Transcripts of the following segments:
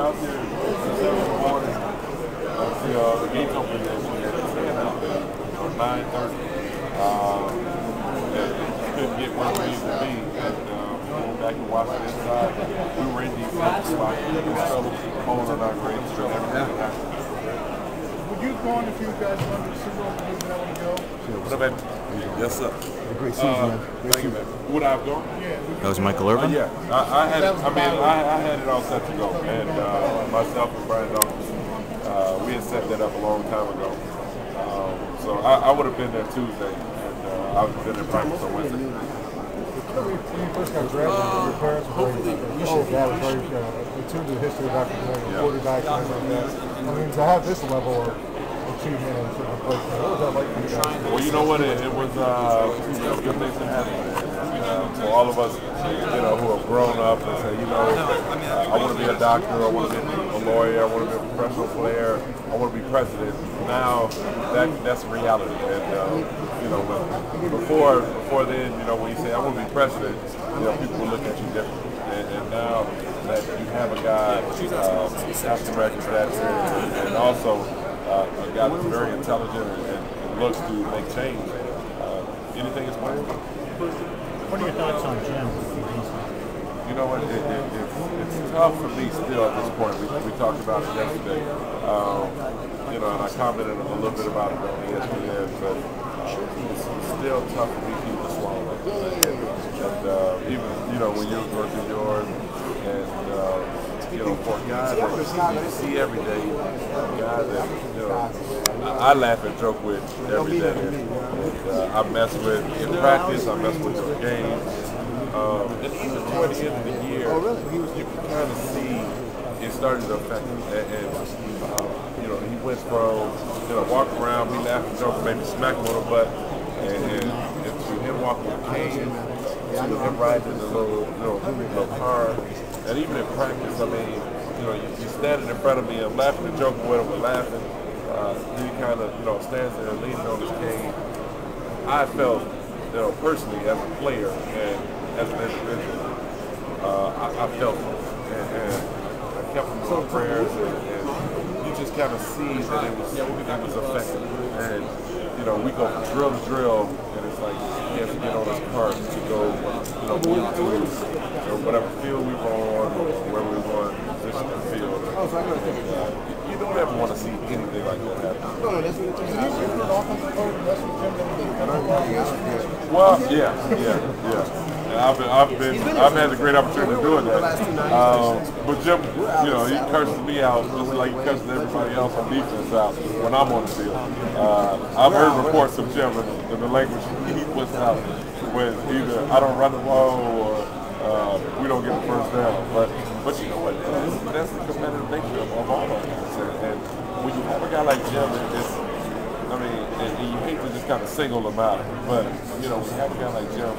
out there at 7 in the morning until the gates open and we had to stand out there, 9:30. And couldn't get where we needed to be. And going back and watching inside, we were in these spot. Holes are not great, so everything happened. Would you have gone if you guys wanted to Super Bowl and you didn't want to go? What up, baby? Yes, sir. Great season, man. Thank you, man. Would I have gone? Yeah. That was Michael Irvin? Yeah. I had it all set to go. And myself and Brian Dawkins, we had set that up a long time ago. So I would have been there Tuesday, and I would have been in practice on Wednesday. When you first got graduated, your parents were very, your dad was very attuned to the history of African American quarterbacks and everything like that. I mean, to have this level of achievement and sort of placement, what was that like for you guys? Well, you know what? It was good things that happened. For all of us, who have grown up and say, I want to be a doctor, I want to be a lawyer, I want to be a professional player, I want to be president. Now that's reality. And before then, when you say I want to be president, people will look at you differently. And now that you have a guy, African American stature, and also a guy that's very intelligent and looks to make change, anything is possible. What are your thoughts on Jim? You know what? It's tough for me still at this point. We talked about it yesterday. And I commented a little bit about it on ESPN, but it's still tough for me to swallow. And even, when you're going through yours, and, for a guy that you see every day, a guy that, I laugh and joke with every day. And I mess with in practice, I mess with in the game. And even toward the end of the year, you can kind of see it started to affect him. And he went from, walk around, we laugh and joke, maybe smack him on the butt, and to him walking with a cane, to him riding in a little car. And even in practice, I mean, you're standing in front of me, I'm laughing and joking with him, we're laughing. He kind of, stands there and leans on his cane. I felt, personally as a player and as an individual, I felt it. And I kept him in my prayers, and you just kind of see that it was effective. And, we go from drill to drill, and it's like he has to get on his cart to go, move to whatever field we were on or where we were in position in the field. And, you don't ever want to see anything like that happen. Well, yeah. And I've had the great opportunity of doing that. But Jim, he curses me out just like he curses everybody else on defense out when I'm on the field. I've heard reports of Jim in the language he puts out when either I don't run the ball or we don't get the first down. But you know what? That's the competitive nature of all of us. And when you have a guy like Jim, and you hate to just kind of single him out, but when you have a guy like Jim,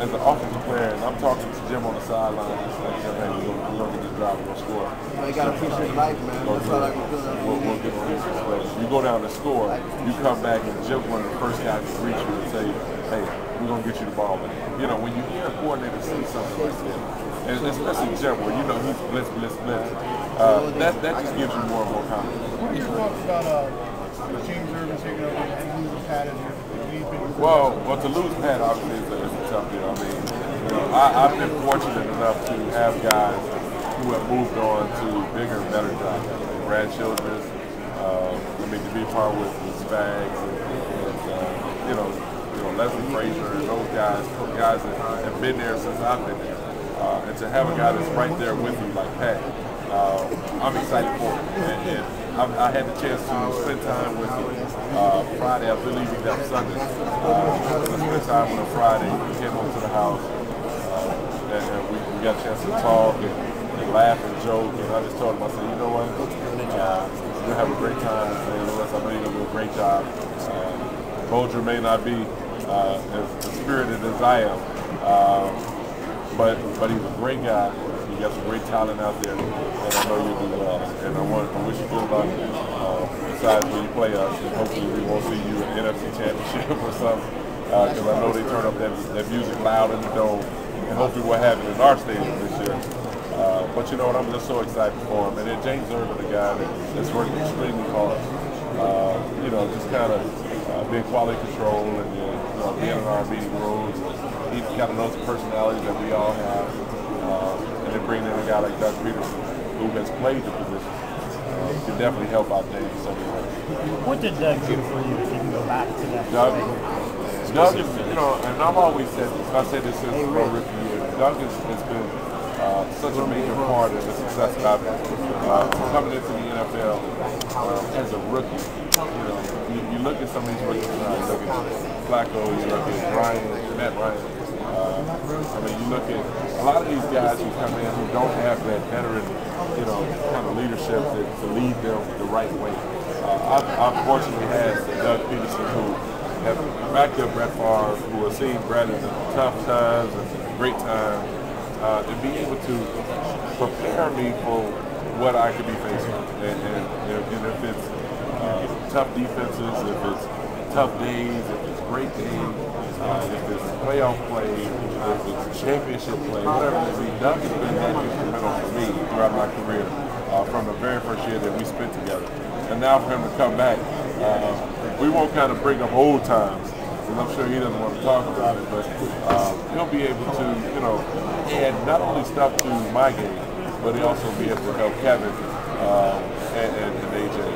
as an offensive player, and I'm talking to Jim on the sideline, it's like, hey, we're going to get this drive, we're going to score. You got to appreciate life, man. That's all I can do. We'll get this play. You go down and score, you come back, and Jim's one of the first guys to reach you and say, hey, we're going to get you the ball. When you hear a coordinator say something like that, and especially Jim, where he's blitz, that just gives you more and more confidence. What do you talk about James Irvin taking over and losing Pat as your Well, to lose Pat obviously is a tough deal. I mean, I've been fortunate enough to have guys who have moved on to bigger and better jobs. Brad Childress, to be part with Spags, and Leslie Frazier, and those guys that have been there since I've been there. And to have a guy that's right there with you like Pat, I'm excited for it. And I had the chance to spend time with him Friday after leaving that Sunday. I spent time with him Friday. He came over to the house, and we got a chance to talk and laugh and joke. And I just told him, I said, you know what? You'll have a great time in St. Louis. I know you're going to do a great job. Bolger may not be as spirited as I am, but he's a great guy. You got some great talent out there, and I know you'll do well. And I wish you good luck. Besides when you play us, and hopefully we won't see you in the NFC Championship or something, because I know they turn up that music loud in the dome, and hopefully we'll have it in our stadium this year. But you know what? I'm just so excited for him. And then James Irvin, a guy that's working extremely hard. You know, just kind of being quality control and being in our meeting rooms. He kind of knows the personalities that we all have. And then bringing in a guy like Doug Peterson, who has played the position, can definitely help out James in so many ways. What did Doug do for you if you can go back to that? Doug is, you know, and I've always said this, I say this since my rookie year, Doug has been such a major part of the success that I've had. Coming into the NFL as a rookie, you know, you look at some of these rookies now, you look at Flacco, you look at Matt Ryan. I mean, you look at a lot of these guys who come in who don't have that veteran, you know, kind of leadership to lead them the right way. I've fortunately had Doug Peterson, who have backed up Brett Favre, who has seen Brett in the tough times and great times, and be able to prepare me for what I could be facing. And if it's tough defenses, if it's tough days, if it's great days, if it's playoff play, if it's championship play, whatever it may be, Doug has been that instrumental for me throughout my career from the very first year that we spent together. And now for him to come back, we won't kind of bring up old times, and I'm sure he doesn't want to talk about it, but he'll be able to, you know, add not only stuff to my game, but he'll also be able to help Kevin and AJ